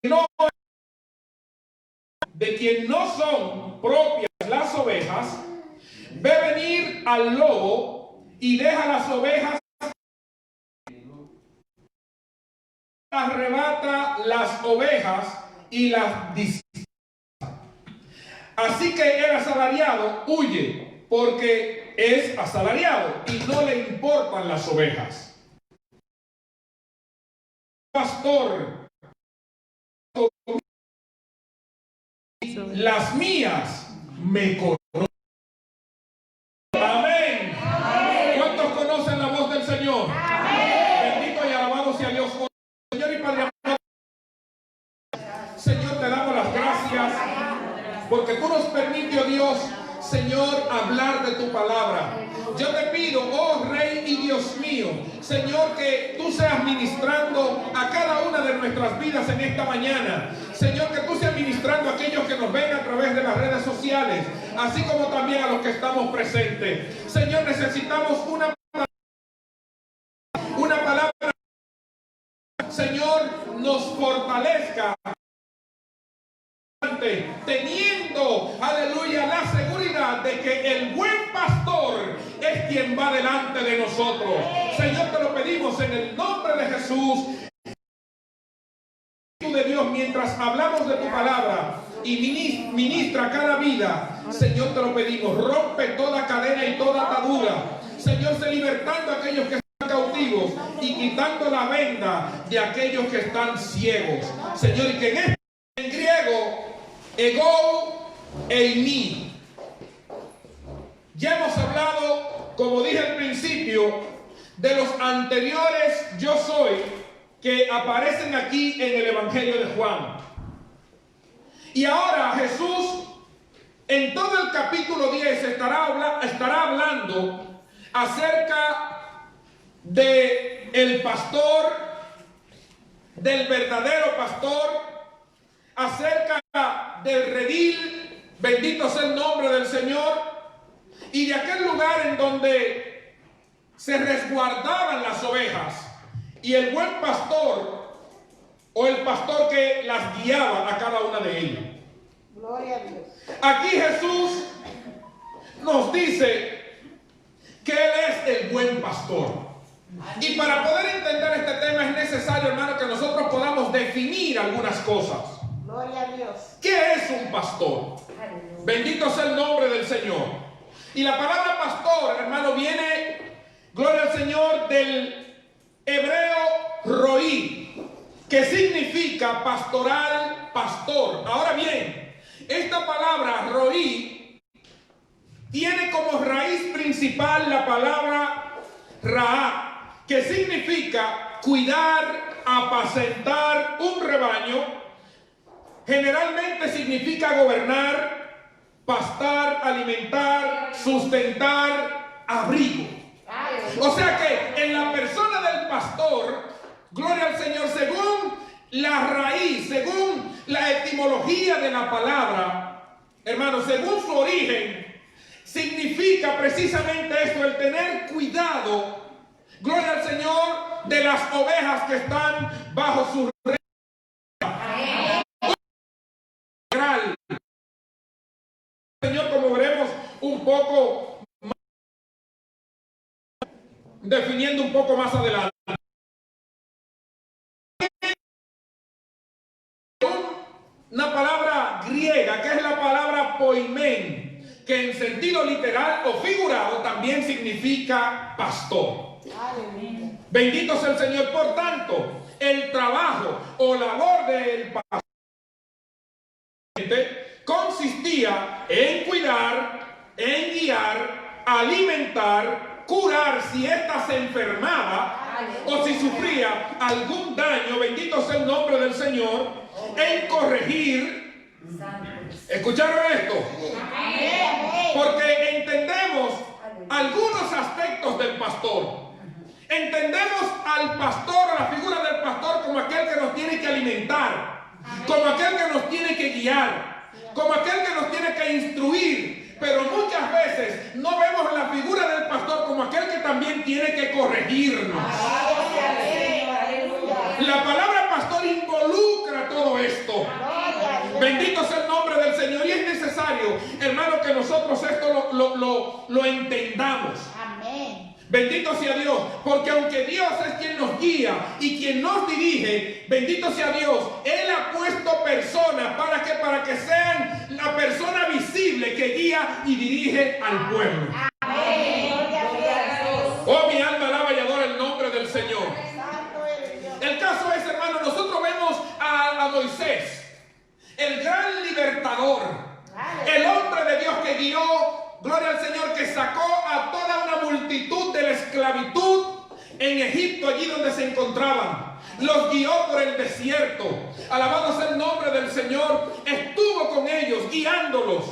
no, de quien no son propias las ovejas, ve venir al lobo y deja las ovejas, arrebata las ovejas y las dispersa. Así que el asalariado huye porque es asalariado y no le importan las ovejas. Pastor, las mías me conocen. Amén. ¿Cuántos conocen la voz del Señor? Amén. Bendito y alabado sea Dios. Señor y Padre, Señor, te damos las gracias porque tú nos permites, oh Dios, Señor, hablar de tu palabra. Yo te pido, oh Rey y Dios mío, Señor, que tú seas ministrando a cada una de nuestras vidas en esta mañana. Señor, que tú seas ministrando a aquellos que nos ven a través de las redes sociales, así como también a los que estamos presentes. Señor, necesitamos una palabra, Señor, nos fortalezca, teniendo, aleluya, la seguridad de que el buen pastor es quien va delante de nosotros. Señor, te lo pedimos en el nombre de Jesús. De Dios, mientras hablamos de tu palabra y ministra cada vida, Señor, te lo pedimos, rompe toda cadena y toda atadura. Señor, sé libertando a aquellos que están cautivos y quitando la venda de aquellos que están ciegos. Señor, y que en griego, ego eimi. Ya hemos hablado, como dije al principio, de los anteriores yo soy que aparecen aquí en el Evangelio de Juan. Y ahora Jesús, en todo el capítulo 10, estará hablando acerca de el pastor, del verdadero pastor, acerca del redil, bendito sea el nombre del Señor, y de aquel lugar en donde se resguardaban las ovejas, y el buen pastor, o el pastor que las guiaba a cada una de ellas. Gloria a Dios. Aquí Jesús nos dice que Él es el buen pastor. Y para poder entender este tema es necesario, hermano, que nosotros podamos definir algunas cosas. Gloria a Dios. ¿Qué es un pastor? Bendito sea el nombre del Señor. Y la palabra pastor, hermano, viene, gloria al Señor, del hebreo roí, que significa pastoral, pastor. Ahora bien, esta palabra roí tiene como raíz principal la palabra raá, que significa cuidar, apacentar un rebaño. Generalmente significa gobernar, pastar, alimentar, sustentar, abrigo. O sea que en la persona del pastor, gloria al Señor, según la raíz, según la etimología de la palabra, hermano, según su origen, significa precisamente esto, el tener cuidado, gloria al Señor, de las ovejas que están bajo su reino. Señor, como veremos un poco más, definiendo un poco más adelante. Una palabra griega que es la palabra poimen, que en sentido literal o figurado también significa pastor. Aleluya. Bendito sea el Señor. Por tanto, el trabajo o labor del pastor consistía en cuidar, en guiar, alimentar, curar si ésta se enfermaba o si sufría algún daño, bendito sea el nombre del Señor, en corregir. ¿Escucharon esto? Porque entendemos algunos aspectos del pastor. Entendemos al pastor, a la figura del pastor, como aquel que nos tiene que alimentar, como aquel que nos tiene que guiar, como aquel que nos tiene que instruir. Pero muchas veces no vemos la figura del pastor como aquel que también tiene que corregirnos. La palabra pastor involucra todo esto. hermano, que nosotros esto lo entendamos. Amén. Bendito sea Dios, porque aunque Dios es quien nos guía y quien nos dirige, bendito sea Dios, Él ha puesto personas para que sean la persona visible que guía y dirige al pueblo. Amén. Gloria a Dios. Oh, mi alma alaba y adora el nombre del Señor. Santo eres Dios. El caso es, hermano, nosotros vemos a Moisés, el gran libertador, el hombre de Dios que guió, gloria al Señor, que sacó a toda una multitud de la esclavitud en Egipto, allí donde se encontraban. Los guió por el desierto. Alabado sea el nombre del Señor. Estuvo con ellos, guiándolos,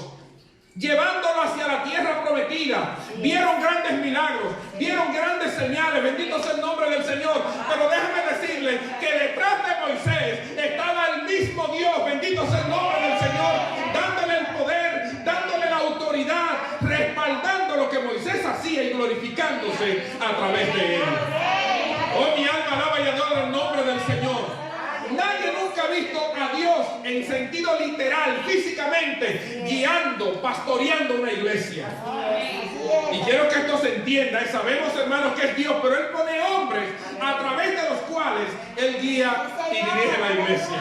llevándolos hacia la tierra prometida. Vieron grandes milagros, vieron grandes señales. Bendito sea el nombre del Señor. Pero déjame decirles que detrás de Moisés estaba el mismo Dios. Bendito sea el nombre del Señor, dándole el poder, dándole la autoridad, respaldando lo que Moisés hacía y glorificándose a través de él. Oh, mi alma alaba y adora el nombre del Señor. Nadie nunca ha visto a Dios en sentido literal, físicamente, guiando, pastoreando una iglesia. Y quiero que esto se entienda. Sabemos, hermanos, que es Dios, pero Él pone hombres a través de los cuales Él guía y dirige la iglesia.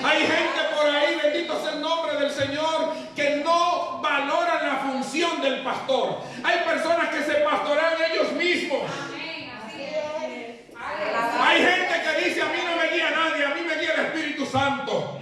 Hay gente por ahí, bendito sea el nombre del Señor, que no valoran la función del pastor. Hay personas que se pastorean ellos mismos. Hay gente que dice: a mí no me guía nadie, a mí me guía el Espíritu Santo.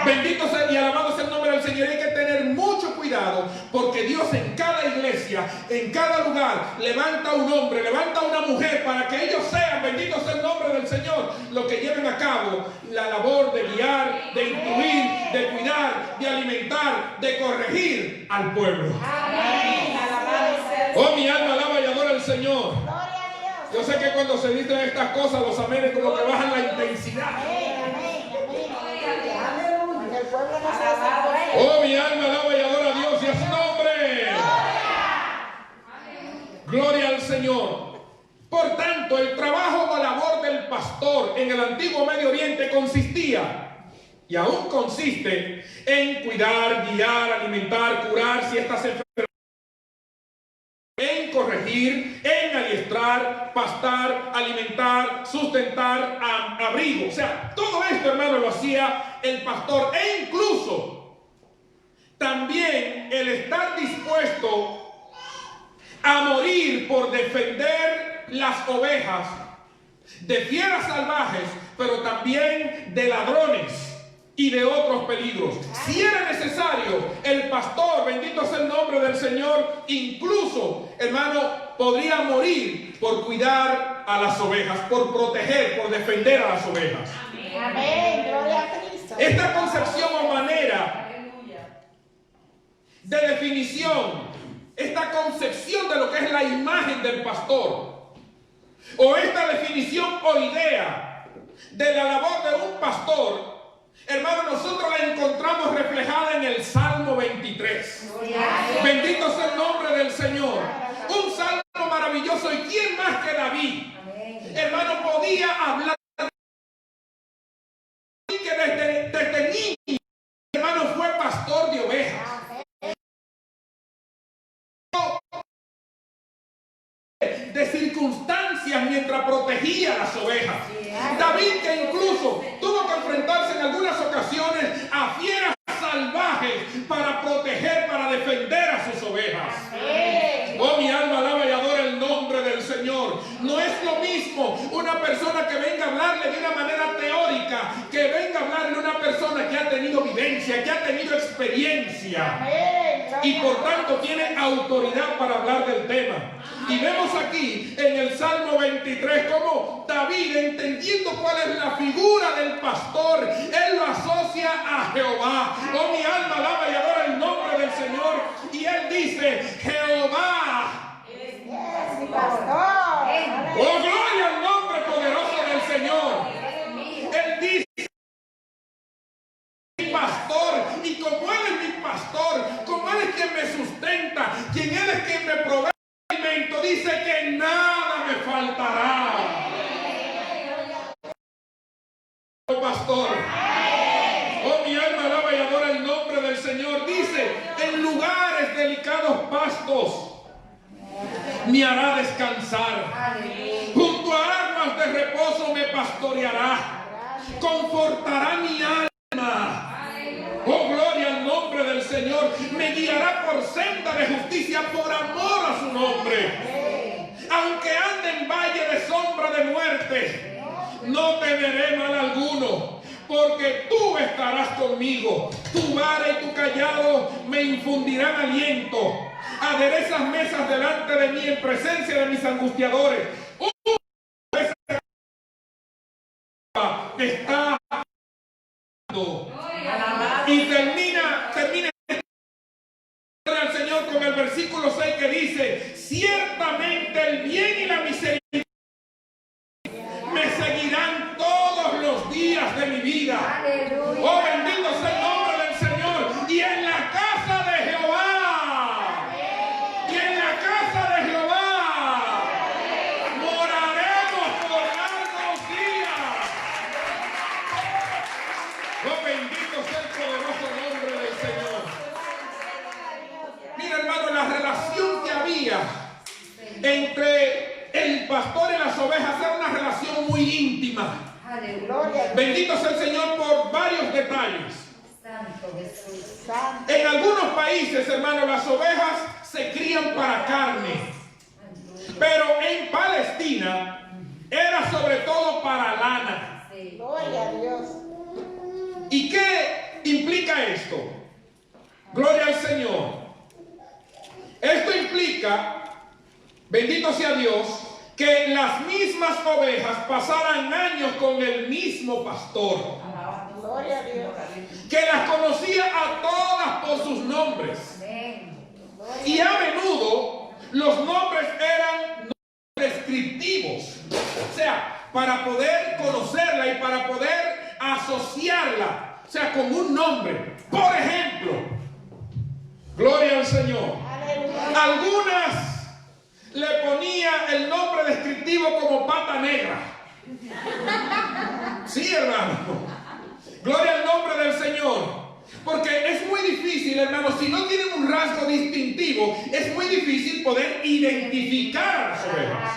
Bendito sea y alabado sea el nombre del Señor. Hay que tener mucho cuidado, porque Dios en cada iglesia, en cada lugar, levanta un hombre, levanta una mujer, para que ellos sean, bendito sea el nombre del Señor, los que lleven a cabo la labor de guiar, de instruir, de cuidar, de alimentar, de corregir al pueblo. Oh, mi alma alaba y adora al Señor. Yo sé que cuando se dicen estas cosas, los amenes como que bajan la intensidad. Oh, mi alma alaba y adora a Dios y a su nombre. Gloria al Señor. Por tanto, el trabajo o labor del pastor en el antiguo Medio Oriente consistía, y aún consiste, en cuidar, guiar, alimentar, curar ciertas enfermedades, en corregir, en adiestrar, pastar, alimentar, sustentar, abrigo. O sea, todo esto, hermano, lo hacía el pastor. E incluso también el estar dispuesto a morir por defender las ovejas de fieras salvajes, pero también de ladrones y de otros peligros. Si era necesario, el pastor, bendito sea el nombre del Señor, incluso, hermano, podría morir por cuidar a las ovejas, por proteger, por defender a las ovejas. Amén. Gloria a Cristo. Esta concepción o manera de definición, esta concepción de lo que es la imagen del pastor, o esta definición o idea de la labor de un pastor, hermano, nosotros la encontramos reflejada en el Salmo 23. Bendito sea el nombre del Señor. Un salmo maravilloso. ¿Y quién más que David? Hermano, podía hablar que desde niño, hermano, fue pastor de ovejas. De circunstancias mientras protegía las ovejas. David, que incluso tuvo que enfrentarse en algunas ocasiones a fieras salvajes para proteger, para defender a sus ovejas. Oh, mi alma alaba y adora el nombre del Señor. No es lo mismo una persona que venga a hablarle de una manera teórica, que venga a hablarle de una persona que ha tenido vivencia, que ha tenido experiencia y por tanto tiene autoridad para hablar del tema. Y vemos aquí en el Salmo 23 cómo David, entendiendo cuál es la figura del pastor, él lo asocia a Jehová. Oh, mi alma alaba y adora el nombre del Señor. Y él dice: Jehová. Es mi pastor. Oh, gloria al nombre poderoso del Señor. Él dice: mi pastor. Y como él es mi pastor, como él es quien me sustenta, quien él es quien me provee, dice que nada me faltará. Oh, pastor. Oh, mi alma alaba y adora el nombre del Señor. Dice pastos me hará descansar. Junto a aguas de reposo me pastoreará. Confortará mi alma. Oh, gloria al nombre del Señor. Me guiará por senda de justicia por amor a su nombre. Aunque ande en valle de sombra de muerte, no temeré mal alguno, porque tú estarás conmigo. Tu vara y tu callado me infundirán aliento. Aderezas mesas delante de mí en presencia de mis angustiadores. Está y termina al Señor con el versículo 6 que dice: ciertamente el bien y la misericordia me seguirán todos los días de mi vida. Oh, bendito sea el nombre del Señor. Y en la casa de Jehová, y en la casa de Jehová moraremos por largos días. Oh, bendito sea el poderoso nombre del Señor. Mira, hermano, la relación que había entre el pastor y las ovejas era una relación muy íntima. Bendito sea el Señor por varios detalles. En algunos países, hermano, las ovejas se crían para carne, pero en Palestina era sobre todo para lana. Gloria a Dios. ¿Y qué implica esto? Gloria al Señor. Esto implica, bendito sea Dios, que las mismas ovejas pasaran años con el mismo pastor, Gloria a Dios. que las conocía a todas por sus nombres. Y a menudo los nombres eran descriptivos, o sea, para poder conocerla y para poder asociarla, o sea, con un nombre. Por ejemplo, gloria al Señor, algunas le ponía el nombre descriptivo como pata negra. Sí, hermano. Gloria al nombre del Señor. Porque es muy difícil, hermano, si no tienen un rasgo distintivo, es muy difícil poder identificar a las ovejas.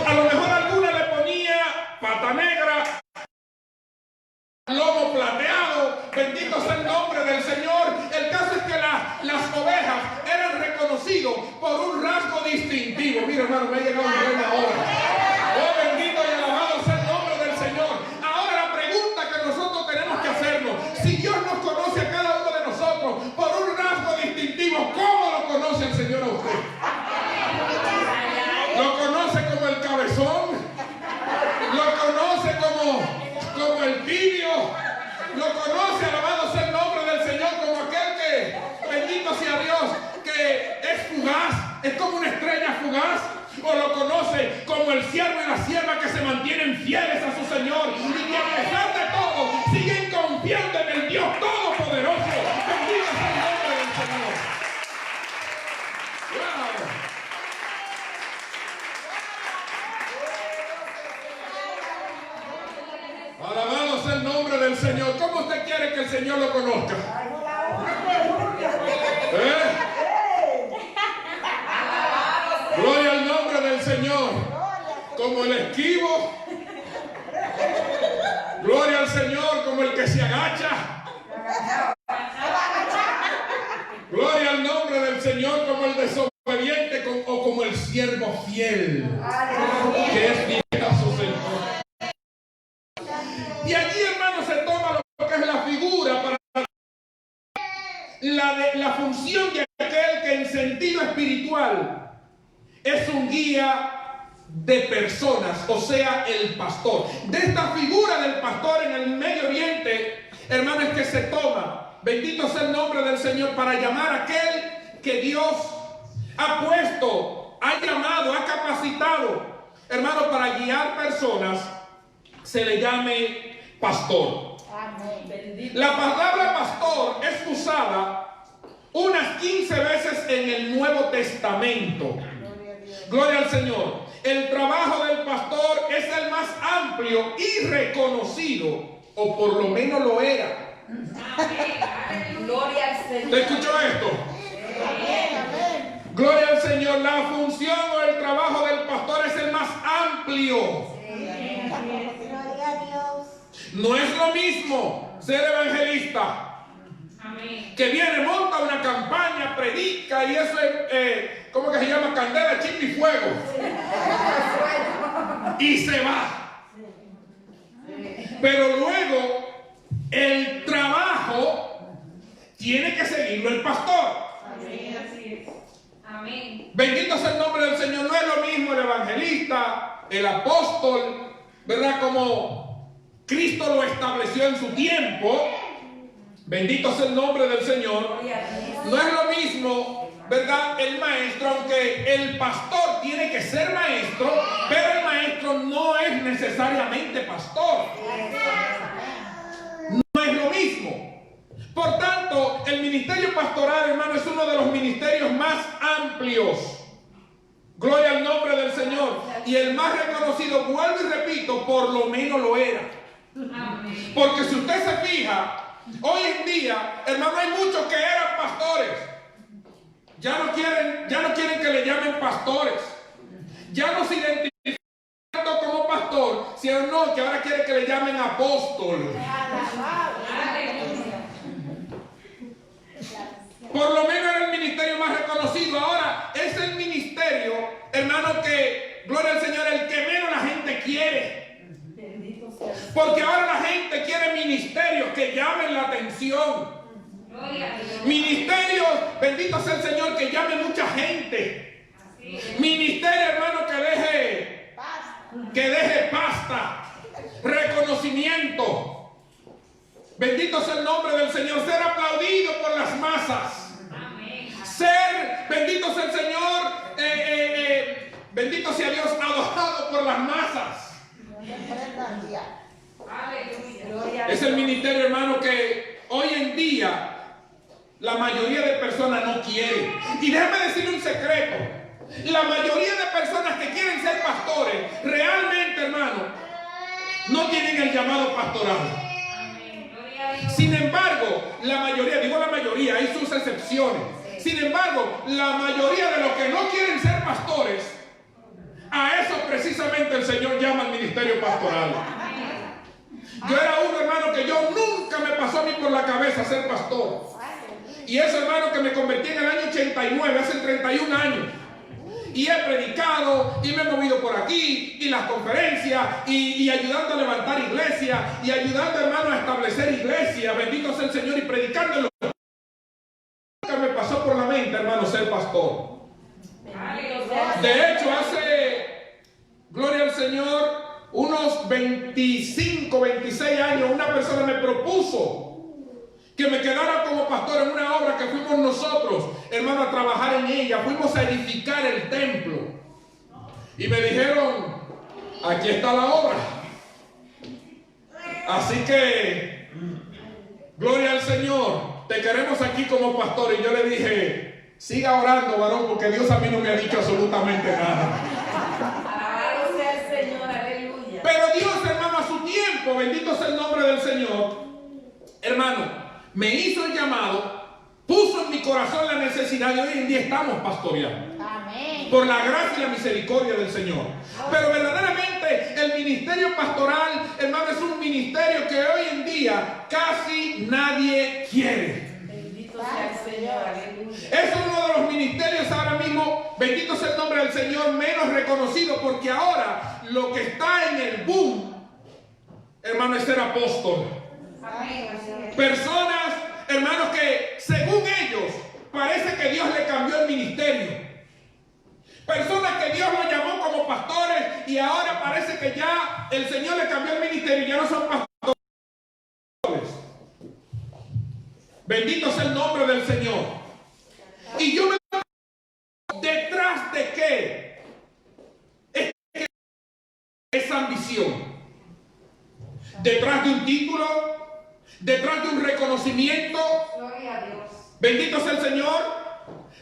A lo mejor alguna le ponía pata negra, lomo plateado, bendito sea el nombre del Señor. El caso es que las ovejas eran reconocidos por un rasgo distintivo. Mira, hermano, me ha llegado un buen ahora. Oh, bendito y alabado sea el nombre del Señor. Ahora la pregunta que nosotros tenemos que hacernos: si Dios nos conoce a cada uno de nosotros por un rasgo distintivo, ¿cómo lo conoce el Señor a usted? ¿Lo conoce como el cabezón? ¿Lo conoce como el tibio? ¿Lo conoce, alabado sea el nombre del Señor, como aquel que, bendito sea Dios, que es fugaz, es como una estrella fugaz? ¿O lo conoce como el siervo y la sierva que se mantienen fieles a su Señor y que a pesar de todo siguen confiando en el Dios Todopoderoso? Bendito sea el nombre del Señor. Wow. Alabado sea el nombre del Señor. ¿Cómo usted quiere que el Señor lo conozca? Gloria al nombre del Señor. Como el esquivo. Gloria al Señor, como el que se agacha. Gloria al nombre del Señor, como el desobediente o como el siervo fiel, que es fiel a su Señor. Y allí, hermano, se toma lo que es la figura para la función de aquel que en sentido espiritual es un guía de personas, o sea, el pastor. De esta figura del pastor en el Medio Oriente, hermano, es que se toma, bendito sea el nombre del Señor, para llamar a aquel que Dios ha puesto, ha llamado, ha capacitado, hermano, para guiar personas. Se le llame pastor. Amén. La palabra pastor es usada unas 15 veces en el Nuevo Testamento. Gloria al Señor. El trabajo del pastor es el más amplio y reconocido, o por lo menos lo era. Amén. Gloria al Señor. ¿Te escuchó esto? Amén. la función o el trabajo del pastor es el más amplio. Gloria a Dios. No es lo mismo ser evangelista, que viene, monta una campaña, predica y eso es, ¿cómo que se llama? Candela, chispa y fuego. Y se va. Pero luego el trabajo tiene que seguirlo el pastor. Amén. Bendito sea el nombre del Señor. No es lo mismo el evangelista, el apóstol, ¿verdad? Como Cristo lo estableció en su tiempo. Bendito sea el nombre del Señor. No es lo mismo, ¿verdad? El maestro, aunque el pastor tiene que ser maestro, pero el maestro no es necesariamente pastor. No es lo mismo. Por tanto, el ministerio pastoral, hermano, es uno de los ministerios más amplios. Gloria al nombre del Señor. Y el más reconocido, vuelvo y repito, por lo menos lo era. Porque si usted se fija, hoy en día, hermano, hay muchos que eran pastores. Ya no quieren que le llamen pastores. Ya no se identifican como pastor, sino que ahora quieren que le llamen apóstol. Por lo menos era el ministerio más reconocido. Ahora es el ministerio, hermano, que, gloria al Señor, el que menos la gente quiere. Porque ahora la gente quiere ministerios que llamen la atención. Ministerios, bendito sea el Señor, que llame mucha gente. Ministerio, hermano, que deje pasta, reconocimiento. Bendito sea el nombre del Señor. Ser aplaudido por las masas. Ser, bendito sea el Señor, bendito sea Dios, adorado por las masas. Es el ministerio, hermano, que hoy en día la mayoría de personas no quieren. Y déjame decirle un secreto. La mayoría de personas que quieren ser pastores, realmente, hermano, no tienen el llamado pastoral. Sin embargo, la mayoría, digo la mayoría, hay sus excepciones. Sin embargo, la mayoría de los que no quieren ser pastores, a eso precisamente el Señor llama al ministerio pastoral. Yo era un hermano que yo nunca me pasó a mí por la cabeza ser pastor. Y ese hermano que me convertí en el año 89, hace 31 años. Y he predicado y me he movido por aquí y las conferencias y ayudando a levantar iglesias y ayudando, hermano, a establecer iglesias. Bendito sea el Señor, y predicando. Nunca me pasó por la mente, hermano, ser pastor. De hecho, hace, gloria al Señor, unos 25, 26 años, una persona me propuso que me quedara como pastor en una obra que fuimos nosotros, hermano, a trabajar en ella. Fuimos a edificar el templo. Y me dijeron, aquí está la obra. Así que, gloria al Señor, te queremos aquí como pastor. Y yo le dije, siga orando, varón, porque Dios a mí no me ha dicho absolutamente nada. Alabado sea el Señor, aleluya. Pero Dios, hermano, a su tiempo, bendito sea el nombre del Señor, hermano, me hizo el llamado, puso en mi corazón la necesidad y hoy en día estamos pastoreando. Amén. Por la gracia y la misericordia del Señor. Pero verdaderamente el ministerio pastoral, hermano, es un ministerio que hoy en día casi nadie quiere. Bendito sea el Señor, aleluya. Es uno de los ministerios ahora mismo, bendito sea el nombre del Señor, menos reconocido, porque ahora lo que está en el boom, hermano, es ser apóstol. Personas, hermanos, que según ellos parece que Dios le cambió el ministerio. Personas que Dios los llamó como pastores y ahora parece que ya el Señor le cambió el ministerio y ya no son pastores. Bendito sea el nombre del Señor. Y yo me pregunto, ¿detrás de qué es esa ambición? ¿Detrás de un título? ¿Detrás de un reconocimiento? Gloria a Dios. Bendito sea el Señor.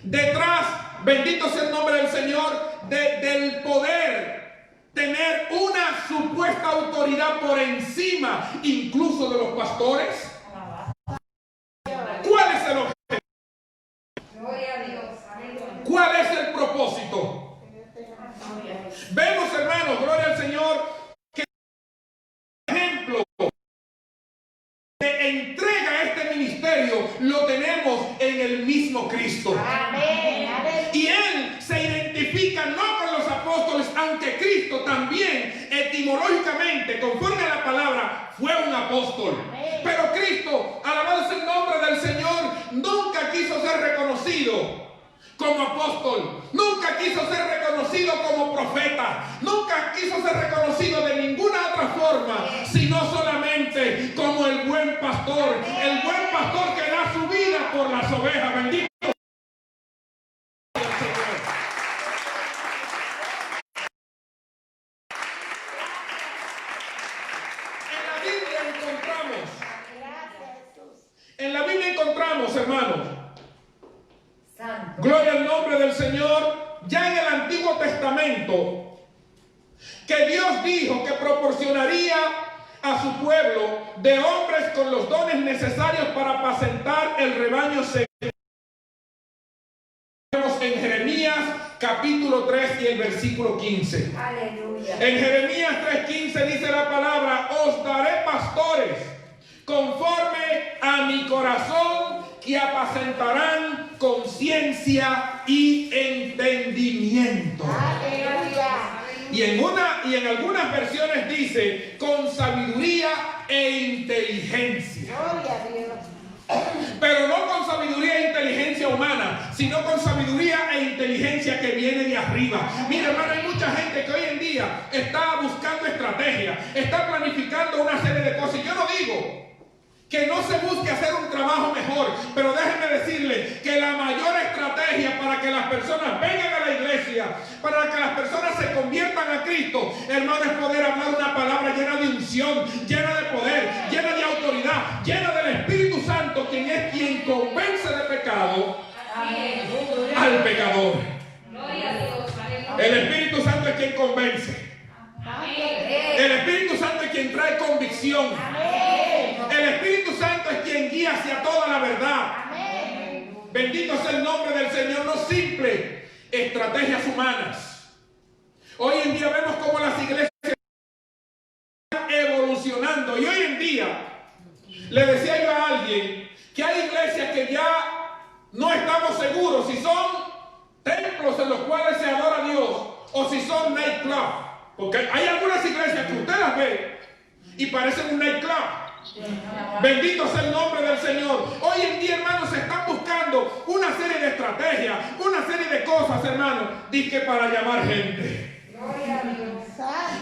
Detrás, bendito sea el nombre del Señor, del poder tener una supuesta autoridad por encima incluso de los pastores. ¿Cuál es el objetivo? Gloria a Dios. Aleluya. ¿Cuál es el propósito? en el mismo Cristo. Amén. Y Él se identifica no con los apóstoles, aunque Cristo también etimológicamente, conforme a la palabra, fue un apóstol. Pero Cristo, alabado sea el nombre del Señor, nunca quiso ser reconocido como apóstol, nunca quiso ser reconocido como profeta, nunca quiso ser reconocido de ninguna otra forma, sino solamente como el buen pastor que da su vida por las ovejas. Bendito sea el Señor. En la Biblia encontramos, hermanos, Santo. gloria al nombre del Señor, ya en el Antiguo Testamento, que Dios dijo que proporcionaría a su pueblo de hombres con los dones necesarios para apacentar el rebaño seguro. En Jeremías capítulo 3 y el versículo 15. Aleluya. En Jeremías 3:15 dice la palabra: os daré pastores conforme a mi corazón, que apacentarán con ciencia y entendimiento. Y en algunas versiones dice con sabiduría e inteligencia. Pero no con sabiduría e inteligencia humana, sino con sabiduría e inteligencia que viene de arriba. Mira, hermano, hay mucha gente que hoy en día está buscando estrategia, está planificando una serie de cosas. Y yo no digo que no se busque hacer un trabajo mejor, pero déjenme decirle que la mayor estrategia para que las personas vengan a la iglesia, para que las personas se conviertan a Cristo, hermano, es poder hablar una palabra llena de unción, llena de poder, llena de autoridad, llena del Espíritu Santo, quien es quien convence de pecado al pecador. El Espíritu Santo es quien convence. El Espíritu Santo es quien trae convicción. El Espíritu Santo es quien guía hacia toda la verdad. Bendito sea el nombre del Señor. No simples estrategias humanas. Hoy en día vemos cómo las iglesias están evolucionando. Y hoy en día, le decía yo a alguien que hay iglesias que ya no estamos seguros si son templos en los cuales se adora a Dios o si son nightclub. Porque hay algunas iglesias que usted las ve y parecen un nightclub. Bendito sea el nombre del Señor. Hoy en día, hermanos, se están buscando una serie de estrategias, una serie de cosas, hermanos, dizque para llamar gente.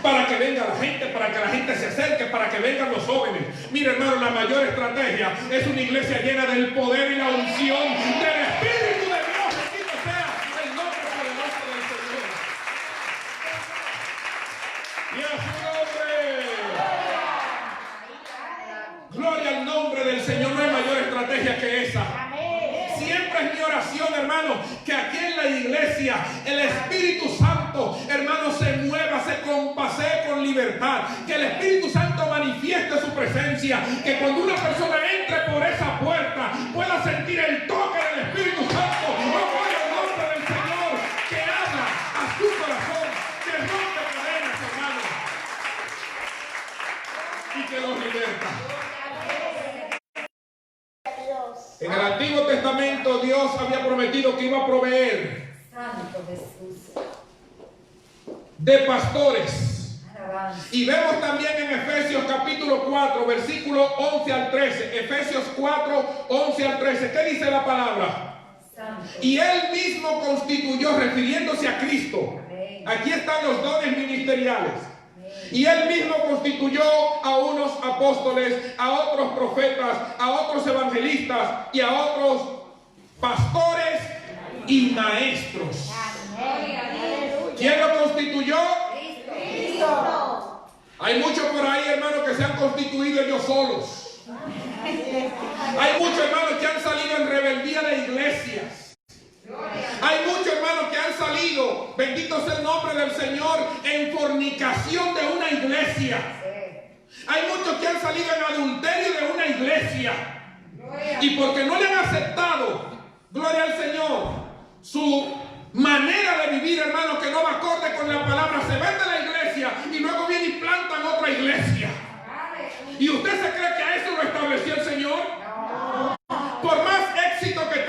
Para que venga la gente, para que la gente se acerque, para que vengan los jóvenes. Mira, hermano, la mayor estrategia es una iglesia llena del poder y la unción del Espíritu de Dios. Bendito sea el nombre poderoso del Señor. Y a su nombre. Gloria al nombre del Señor. No hay mayor estrategia que esa. Siempre es mi oración, hermano, que aquí en la iglesia el Espíritu Santo, hermano, se mueva, se compasee con libertad. Que el Espíritu Santo manifieste su presencia. Que cuando una persona entre por esa puerta pueda sentir el toque del Espíritu Santo. Gloria al nombre del Señor, que habla a su corazón, que rompe cadenas, hermano, y que los liberta. En el Antiguo Testamento Dios había prometido que iba a proveer Santo Jesús. de pastores. Alabanza. Y vemos también en Efesios capítulo 4, versículo 11 al 13. Efesios 4, 11 al 13. ¿Qué dice la palabra? Santo. Y Él mismo constituyó, refiriéndose a Cristo. Amén. Aquí están los dones ministeriales. Y Él mismo constituyó a unos apóstoles, a otros profetas, a otros evangelistas y a otros pastores y maestros. ¿Quién lo constituyó? Cristo. Hay muchos por ahí, hermanos, que se han constituido ellos solos. Hay muchos hermanos que han salido en rebeldía de iglesias. Hay muchos hermanos que han salido, bendito sea el nombre del Señor, en fornicación de una iglesia. Hay muchos que han salido en adulterio de una iglesia. Y porque no le han aceptado, gloria al Señor, su manera de vivir, hermano, que no va acorde con la palabra, se van de la iglesia y luego vienen y plantan otra iglesia. ¿Y usted se cree que a eso lo estableció el Señor? Por más éxito que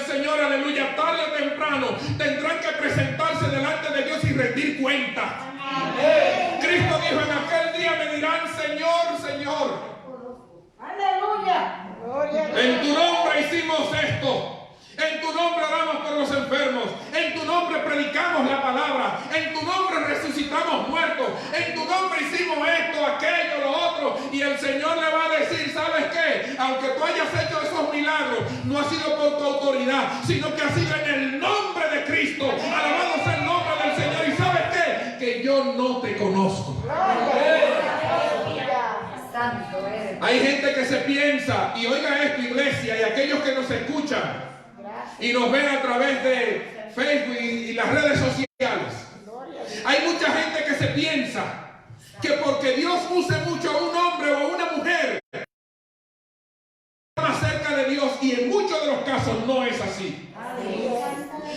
Señor, aleluya, tarde o temprano tendrán que presentarse delante de Dios y rendir cuenta. Cristo dijo: en aquel día me dirán, Señor, Señor, Aleluya. en tu nombre hicimos esto. En tu nombre oramos por los enfermos. En tu nombre predicamos la palabra. En tu nombre resucitamos muertos. En tu nombre hicimos esto, aquello, lo otro. Y el Señor le va a decir: ¿sabes qué? Aunque tú hayas hecho esos milagros, no ha sido por tu autoridad, sino que ha sido en el nombre de Cristo. Alabado sea el nombre del Señor. ¿Y sabes qué? Que yo no te conozco. Santo eres. Hay gente que se piensa, y oiga esto, iglesia, y aquellos que nos escuchan y nos ven a través de Facebook y las redes sociales. Hay mucha gente que se piensa que porque Dios use mucho a un hombre o a una mujer, más cerca de Dios, y en muchos de los casos no es así.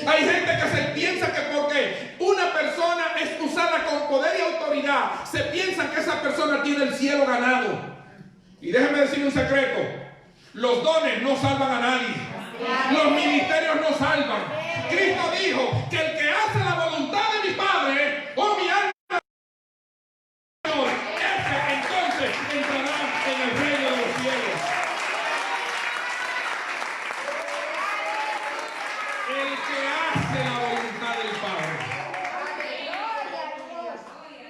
Hay gente que se piensa que porque una persona es usada con poder y autoridad, se piensa que esa persona tiene el cielo ganado. Y déjeme decir un secreto: los dones no salvan a nadie. Los ministerios no salvan. Cristo dijo que el que hace la voluntad de mi Padre, o mi alma, ese entonces entrará en el reino de los cielos. El que hace la voluntad del Padre.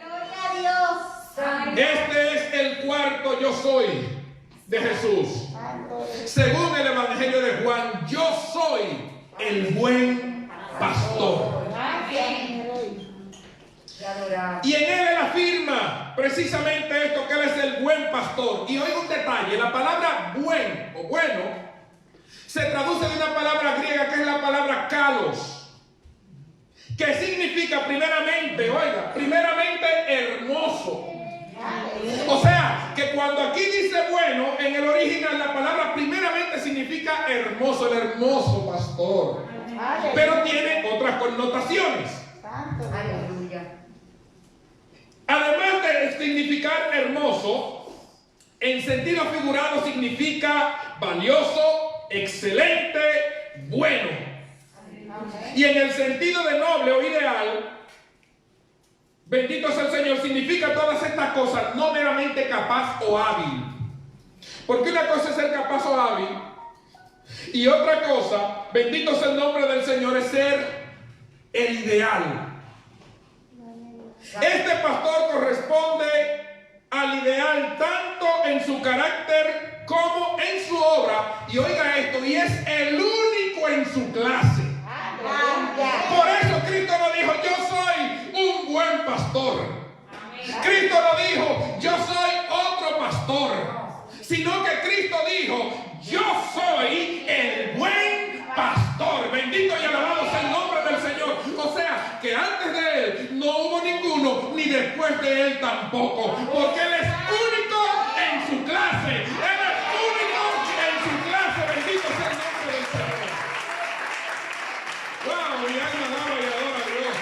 Gloria a Dios. Este es el cuarto yo soy de Jesús. Según el Evangelio de Juan, yo soy el buen pastor. Y en él afirma precisamente esto, que él es el buen pastor. Y oiga un detalle: la palabra buen o bueno se traduce de una palabra griega que es la palabra kalos, que significa primeramente, oiga, primeramente hermoso. O sea, que cuando aquí dice bueno, en el original la palabra primeramente significa hermoso, el hermoso pastor. Pero tiene otras connotaciones. Aleluya. Además de significar hermoso, en sentido figurado significa valioso, excelente, bueno. Y en el sentido de noble o ideal, bendito sea el Señor, significa todas estas cosas, no meramente capaz o hábil. Porque una cosa es ser capaz o hábil, y otra cosa, bendito sea el nombre del Señor, es ser el ideal. Este pastor corresponde al ideal tanto en su carácter como en su obra. Y oiga esto, y es el único en su clase. Por eso Cristo no dijo: yo soy un buen pastor. Cristo no dijo: yo soy otro pastor. Sino que Cristo dijo: yo soy el buen pastor. Bendito y alabado sea el nombre del Señor. O sea, que antes de él no hubo ninguno, ni después de él tampoco. Porque él es único en su clase. Él es único en su clase. Bendito sea el nombre del Señor. ¡Wow! Mi alma alaba y adora a Dios.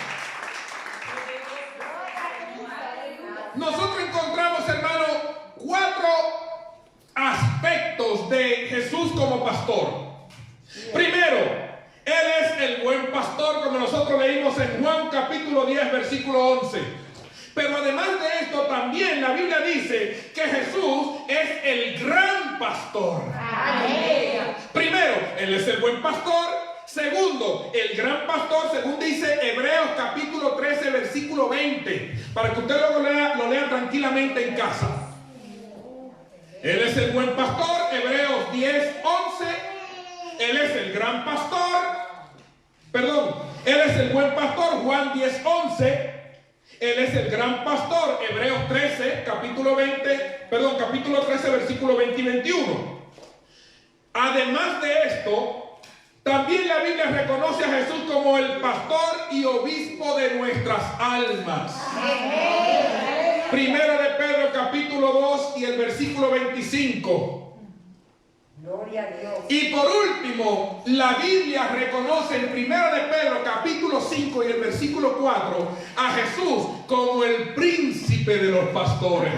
Nosotros encontramos, hermano, 4 aspectos de Jesús como pastor. Primero, él es el buen pastor, como nosotros leímos en Juan capítulo 10, versículo 11. Pero además de esto, también la Biblia dice que Jesús es el gran pastor. Primero, él es el buen pastor. Segundo, el gran pastor, según dice Hebreos capítulo 13, versículo 20, para que usted lo lea tranquilamente en casa. Él es el buen pastor, Hebreos 10, 11. Él es el gran pastor, él es el buen pastor, Juan 10, 11. Él es el gran pastor, Hebreos 13, capítulo 13, versículo 20 y 21. Además de esto, también la Biblia reconoce a Jesús como el pastor y obispo de nuestras almas. Primera de Pedro capítulo 2 y el versículo 25. Gloria a Dios. Y por último, la Biblia reconoce en Primera de Pedro capítulo 5 y el versículo 4 a Jesús como el príncipe de los pastores.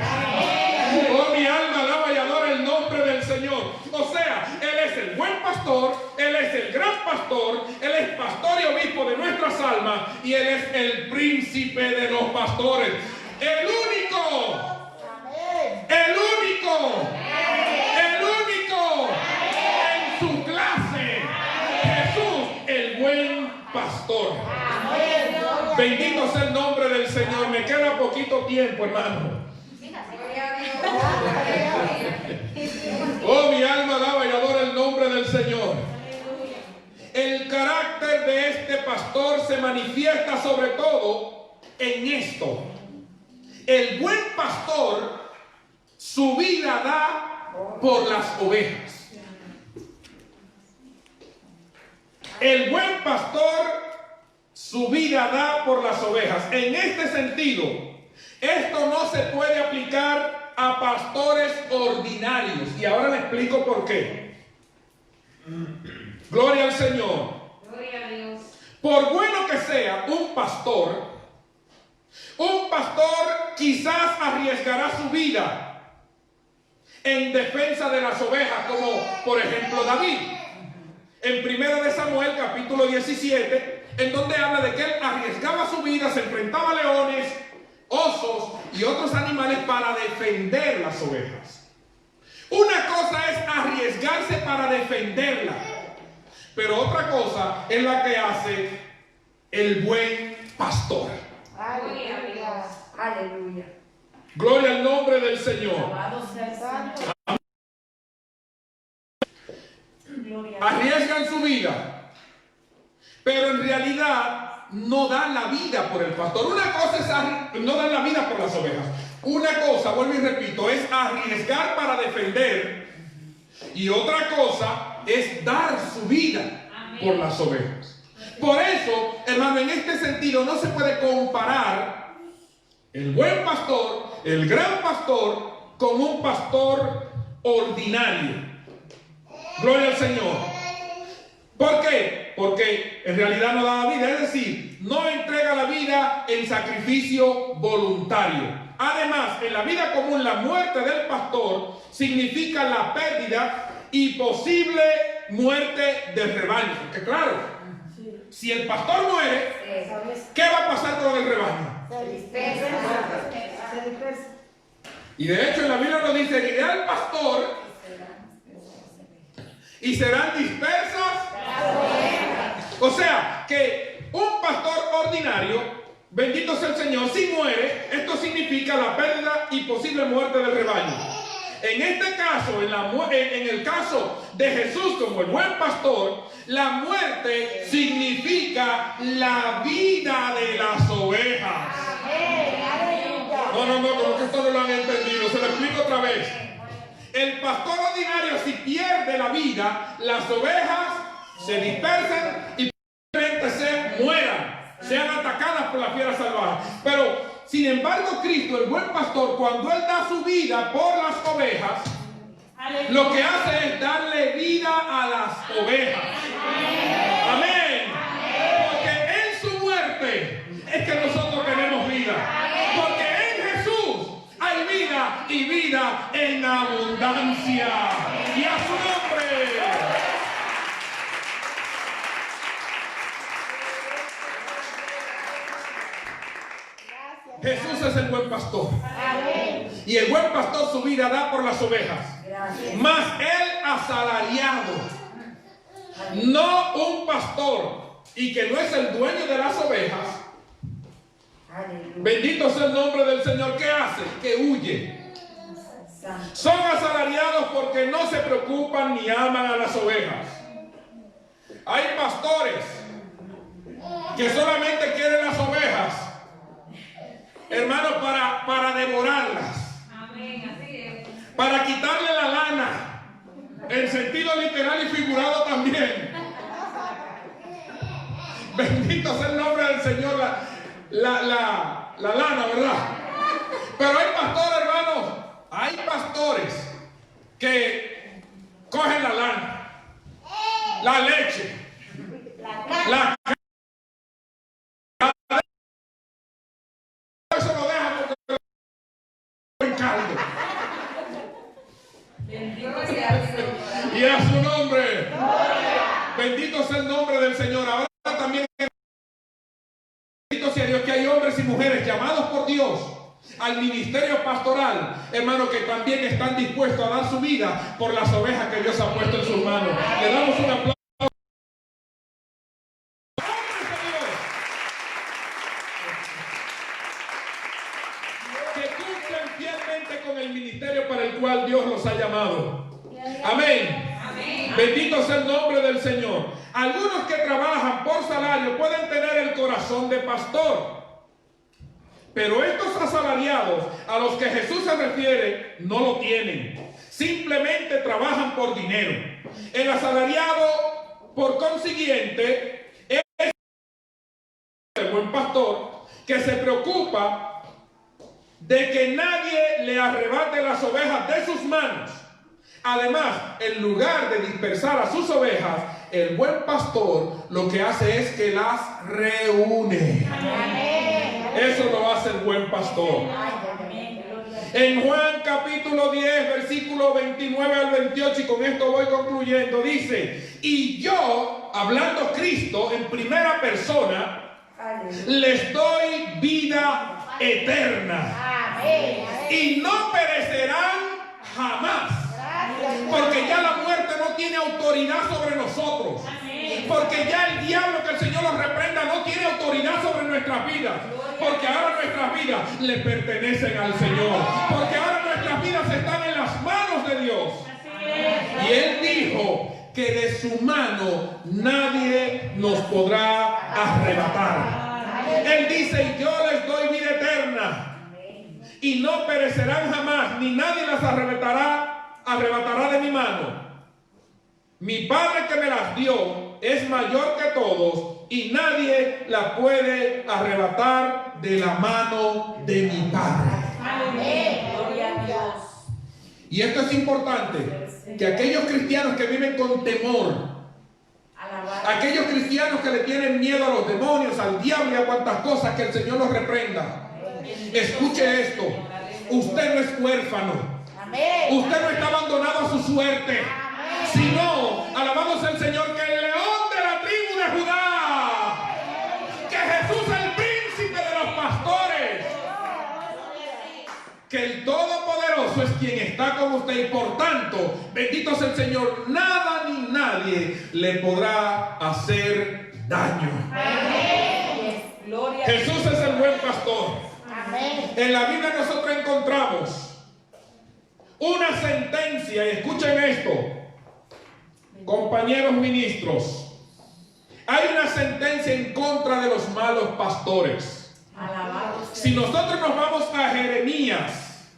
Oh, mi alma alaba y adora el nombre del Señor. O sea, Él es el buen pastor. pastor, Él es el gran pastor, Él es pastor y obispo de nuestras almas y Él es el príncipe de los pastores. El único, el único, el único en su clase. Jesús, el buen pastor. Bendito sea el nombre del Señor. Me queda poquito tiempo, hermano. Oh, mi alma alaba y adora el nombre del Señor. El carácter de este pastor se manifiesta sobre todo en esto. El buen pastor su vida da por las ovejas. El buen pastor su vida da por las ovejas. En este sentido, esto no se puede aplicar a pastores ordinarios. Y ahora le explico por qué. Gloria al Señor. Gloria a Dios. Por bueno que sea un pastor quizás arriesgará su vida en defensa de las ovejas, como por ejemplo David. En 1 de Samuel, capítulo 17, en donde habla de que él arriesgaba su vida, se enfrentaba a leones, osos y otros animales para defender las ovejas. Una cosa es arriesgarse para defenderla, pero otra cosa es la que hace el buen pastor. Gloria a Dios. Aleluya. Gloria al nombre del Señor. Alabado sea el Santo. Arriesgan su vida, pero en realidad no dan la vida por el pastor. Una cosa es no dan la vida por las ovejas. Una cosa, vuelvo y repito, es arriesgar para defender, y otra cosa es dar su vida por las ovejas. Por eso, hermano, en este sentido no se puede comparar el buen pastor, el gran pastor, con un pastor ordinario. Gloria al Señor. ¿Por qué? Porque en realidad no da la vida, es decir, no entrega la vida en sacrificio voluntario. Además, en la vida común, la muerte del pastor significa la pérdida y posible muerte del rebaño. Porque claro, si el pastor muere, ¿qué va a pasar con el rebaño? Y de hecho en la Biblia nos dice, irá el pastor y serán dispersas. O sea, que un pastor ordinario, bendito sea el Señor, si muere, esto significa la pérdida y posible muerte del rebaño. En este caso, en el caso de Jesús como el buen pastor, la muerte significa la vida de las ovejas. No, como que esto no lo han entendido, se lo explico otra vez. El pastor ordinario, si pierde la vida, las ovejas se dispersan y probablemente se mueran, sean atacadas por las fieras salvajes. Pero, sin embargo, Cristo, el buen pastor, cuando Él da su vida por las ovejas, lo que hace es darle vida a las ovejas. Amén. Porque en su muerte es que nosotros tenemos vida. Porque en Jesús hay vida y vida en abundancia. Y a su nombre. Jesús es el buen pastor. Y el buen pastor su vida da por las ovejas. Mas el asalariado, no un pastor, y que no es el dueño de las ovejas, bendito sea el nombre del Señor, ¿qué hace? Que huye. Son asalariados porque no se preocupan ni aman a las ovejas. Hay pastores que solamente quieren las ovejas, hermanos, para devorarlas. Para quitarle la lana, en sentido literal y figurado también. Bendito sea el nombre del Señor, la lana, ¿verdad? Pero hay pastores, hermanos, hay pastores que cogen la lana, la leche, la eso lo dejan porque lo en caldo. Y a su nombre. Bendito sea el nombre del Señor. Ahora también, bendito sea Dios, que hay hombres y mujeres llamados por Dios al ministerio pastoral, hermano, que también están dispuestos a dar su vida por las ovejas que Dios ha puesto en sus manos. Le damos un aplauso. Que cumplen fielmente con el ministerio para el cual Dios los ha llamado. Amén. Bendito sea el nombre del Señor. Algunos que trabajan por salario pueden tener el corazón de pastor, pero estos asalariados a los que Jesús se refiere no lo tienen. Simplemente trabajan por dinero. El asalariado, por consiguiente, es el buen pastor que se preocupa de que nadie le arrebate las ovejas de sus manos. Además, en lugar de dispersar a sus ovejas, el buen pastor lo que hace es que las reúne. Eso lo hace el buen pastor. En Juan capítulo 10, versículo 29 al 28, y con esto voy concluyendo, dice: y yo, hablando Cristo en primera persona, les doy vida eterna. Y no perecerán jamás. Porque ya la muerte no tiene autoridad sobre nosotros. Porque ya el diablo, que el Señor los reprenda, no tiene autoridad sobre nuestras vidas. Porque ahora nuestras vidas le pertenecen al Señor. Porque ahora nuestras vidas están en las manos de Dios. Y Él dijo que de su mano nadie nos podrá arrebatar. Él dice: yo les doy vida eterna y no perecerán jamás, ni nadie las arrebatará de mi mano. Mi Padre que me las dio es mayor que todos, y nadie la puede arrebatar de la mano de mi Padre. Amén. Gloria a Dios. Y esto es importante, que aquellos cristianos que viven con temor, aquellos cristianos que le tienen miedo a los demonios, al diablo y a cuantas cosas, que el Señor los reprenda. Escuche esto: usted no es huérfano. Usted no está abandonado a su suerte, sino, alabado sea el Señor, que el león de la tribu de Judá, que Jesús es el príncipe de los pastores, que el Todopoderoso es quien está con usted, y por tanto, bendito sea el Señor, nada ni nadie le podrá hacer daño. Jesús es el buen pastor. En la Biblia nosotros encontramos una sentencia, y escuchen esto, compañeros ministros. Hay una sentencia en contra de los malos pastores. Si nosotros nos vamos a Jeremías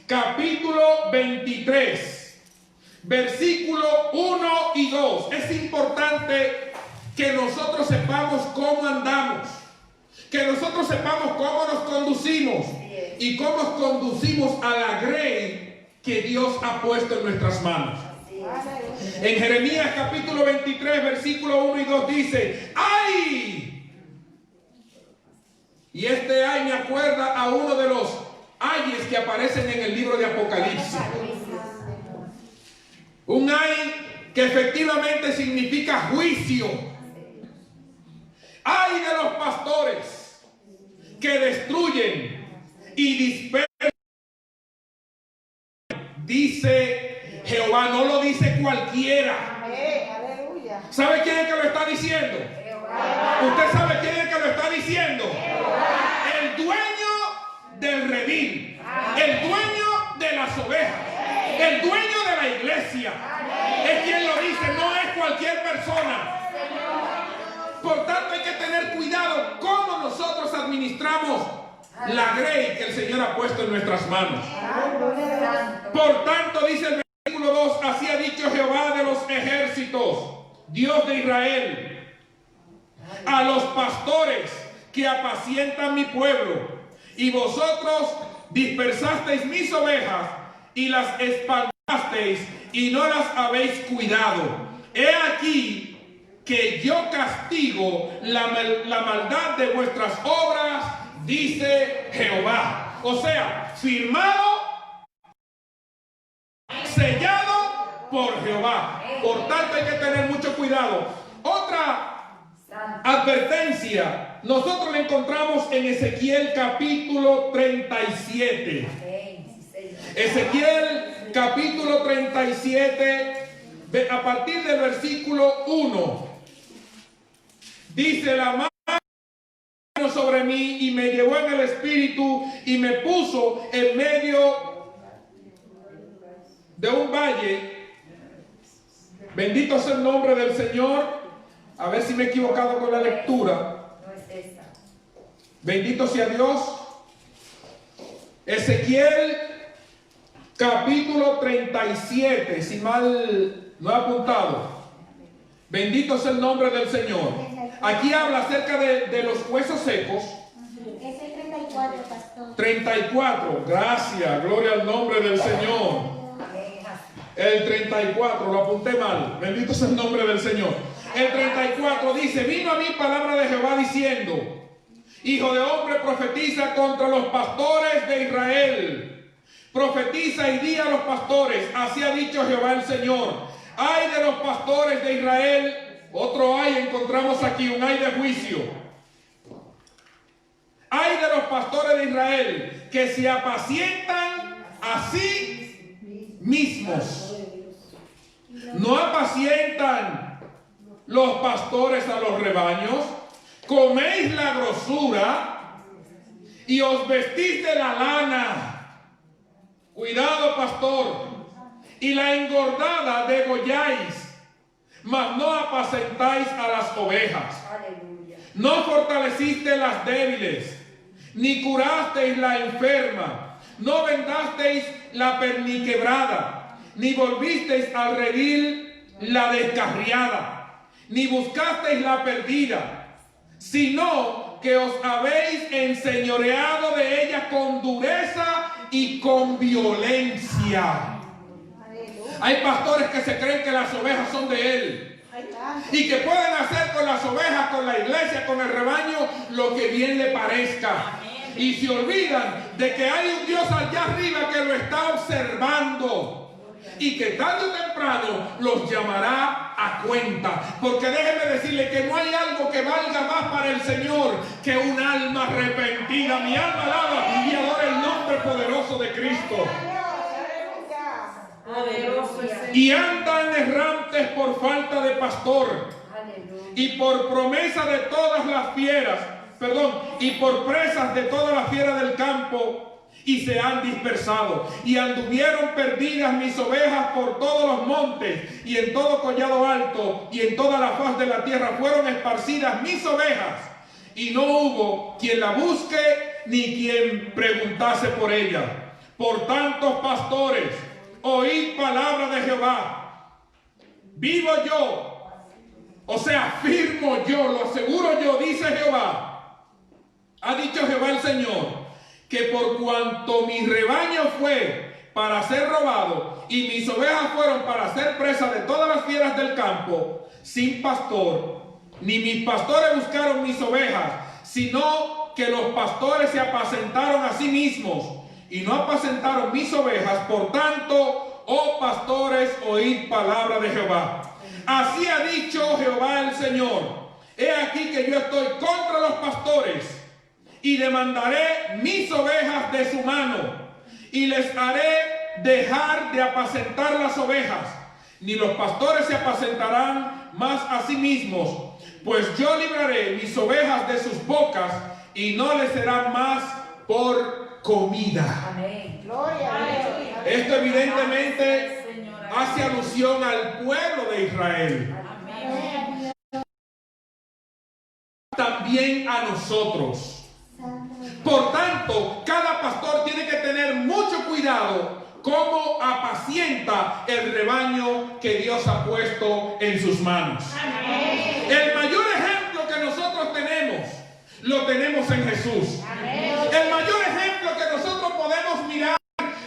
capítulo 23, versículo 1 y 2, es importante que nosotros sepamos cómo andamos, que nosotros sepamos cómo nos conducimos y cómo conducimos a la grey que Dios ha puesto en nuestras manos. En Jeremías capítulo 23, versículo 1 y 2 dice: ¡ay! Y este ay me acuerda a uno de los ayes que aparecen en el libro de Apocalipsis. Un ay que efectivamente significa juicio. Ay de los pastores que destruyen y dispersan. Dice Jehová, no lo dice cualquiera. ¿Sabe quién es que lo está diciendo? ¿Usted sabe quién es que lo está diciendo? El dueño del redil, el dueño de las ovejas, el dueño de la iglesia. Es quien lo dice, no es cualquier persona. Por tanto, hay que tener cuidado cómo nosotros administramos la grey que el Señor ha puesto en nuestras manos. Por tanto, dice el versículo 2: así ha dicho Jehová de los ejércitos, Dios de Israel, a los pastores que apacientan mi pueblo, y vosotros dispersasteis mis ovejas y las espantasteis y no las habéis cuidado. He aquí que yo castigo la maldad de vuestras obras, dice Jehová. O sea, firmado, sellado por Jehová. Por tanto, hay que tener mucho cuidado. advertencia nosotros la encontramos en Ezequiel capítulo 37. Ezequiel capítulo 37, a partir del versículo 1. Dice: la mano sobre mí y me llevó en el espíritu y me puso en medio de un valle. Bendito sea el nombre del Señor. A ver si me he equivocado con la lectura. No es esa. Bendito sea Dios. Ezequiel capítulo 37, si mal no he apuntado. Bendito sea el nombre del Señor. Aquí habla acerca de los huesos secos. Es el 34, pastor. 34, gracias, gloria al nombre del Señor. El 34, lo apunté mal. Bendito sea el nombre del Señor. El 34 dice: vino a mí palabra de Jehová diciendo: hijo de hombre, profetiza contra los pastores de Israel. Profetiza y di a los pastores: así ha dicho Jehová el Señor. Ay de los pastores de Israel. Otro ay encontramos aquí, un ay de juicio. Ay de los pastores de Israel, que se apacientan a sí mismos. No apacientan los pastores a los rebaños. Coméis la grosura y os vestís de la lana. Cuidado, pastor. Y la engordada degolláis, mas no apacentáis a las ovejas. Aleluya. No fortaleciste las débiles, ni curasteis la enferma, no vendasteis la perniquebrada, ni volvisteis al redil la descarriada, ni buscasteis la perdida, sino que os habéis enseñoreado de ella con dureza y con violencia. Hay pastores que se creen que las ovejas son de él y que pueden hacer con las ovejas, con la iglesia, con el rebaño, lo que bien le parezca. Y se olvidan de que hay un Dios allá arriba que lo está observando y que tarde o temprano los llamará a cuenta. Porque déjeme decirle que no hay algo que valga más para el Señor que un alma arrepentida. Mi alma alaba y adora el nombre poderoso de Cristo. Y andan errantes por falta de pastor. Y por promesa de todas las fieras, y por presas de todas las fieras del campo, y se han dispersado. Y anduvieron perdidas mis ovejas por todos los montes, y en todo collado alto, y en toda la faz de la tierra fueron esparcidas mis ovejas. Y no hubo quien la busque, ni quien preguntase por ella. Por tantos pastores, oíd palabra de Jehová. Vivo yo, o sea, firmo yo, lo aseguro yo, dice Jehová. Ha dicho Jehová el Señor, que por cuanto mi rebaño fue para ser robado y mis ovejas fueron para ser presa de todas las fieras del campo, sin pastor, ni mis pastores buscaron mis ovejas, sino que los pastores se apacentaron a sí mismos y no apacentaron mis ovejas. Por tanto, oh pastores, oíd palabra de Jehová. Así ha dicho Jehová el Señor: he aquí que yo estoy contra los pastores y demandaré mis ovejas de su mano y les haré dejar de apacentar las ovejas. Ni los pastores se apacentarán más a sí mismos, pues yo libraré mis ovejas de sus bocas y no les serán más por comida. Amén. Gloria a Dios. Esto evidentemente hace alusión al pueblo de Israel. Amén. También a nosotros. Por tanto, cada pastor tiene que tener mucho cuidado cómo apacienta el rebaño que Dios ha puesto en sus manos. Amén. El mayor ejemplo que nosotros tenemos, lo tenemos en Jesús. Amén. El mayor ejemplo que nosotros podemos mirar,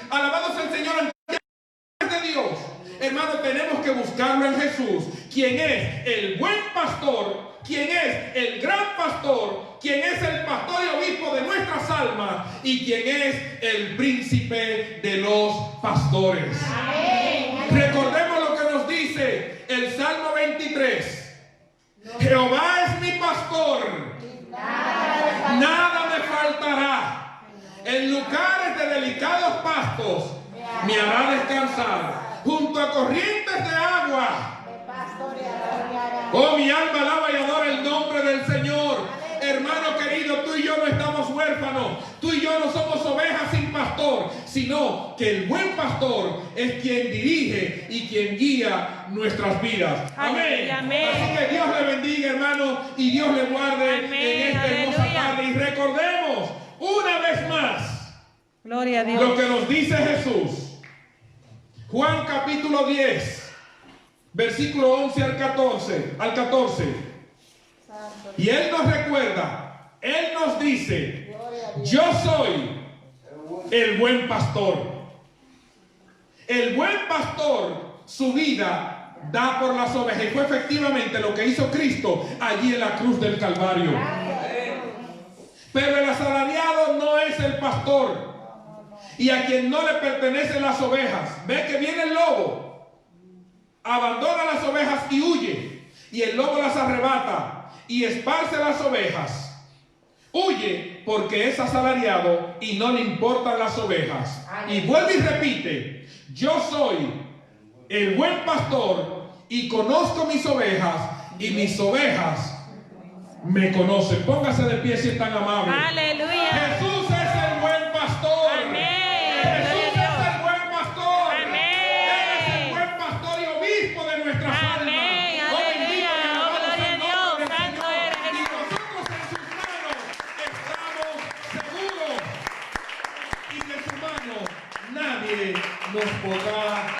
alabados el Señor, de Dios, hermano, tenemos que buscarlo en Jesús, quien es el buen pastor, quien es el gran pastor, quien es el pastor y obispo de nuestras almas y quien es el príncipe de los pastores. Amén. Recordemos lo que nos dice el Salmo 23. Jehová es mi pastor Nada me faltará. En lugares de delicados pastos me hará descansar. Junto a corrientes de agua. Oh, mi alma alaba y adora el nombre del Señor. Hermano querido, tú y yo no estamos huérfanos. Tú y yo no somos ovejas sin pastor, sino que el buen pastor es quien dirige y quien guía nuestras vidas. Amén. Amén. Así que Dios le bendiga, hermano, y Dios le guarde Amén. en esta hermosa Aleluya. tarde. Y recordemos una vez más Gloria a Dios. lo que nos dice Jesús. Juan capítulo 10, versículo 11 al 14. Y Él nos recuerda, Él nos dice, yo soy el buen pastor. El buen pastor su vida da por las ovejas. Y fue efectivamente lo que hizo Cristo allí en la cruz del Calvario. Pero el asalariado no es el pastor. Y a quien no le pertenecen las ovejas. Ve que viene el lobo, abandona las ovejas y huye. Y el lobo las arrebata y esparce las ovejas. Huye porque es asalariado y no le importan las ovejas. Y vuelve y repite, yo soy el buen pastor y conozco mis ovejas y mis ovejas me conocen. Póngase de pie si es tan amable. Aleluya. Jesús es el buen pastor. Amén. Jesús es el buen pastor. Amén. Él es el buen pastor y obispo de nuestras almas. Amén. Oh, Aleluya. bendito y alabado Oh, gloria sea el a Dios. nombre del Santo Señor. eres, Y Jesús. nosotros en sus manos estamos seguros. Y de su mano nadie nos podrá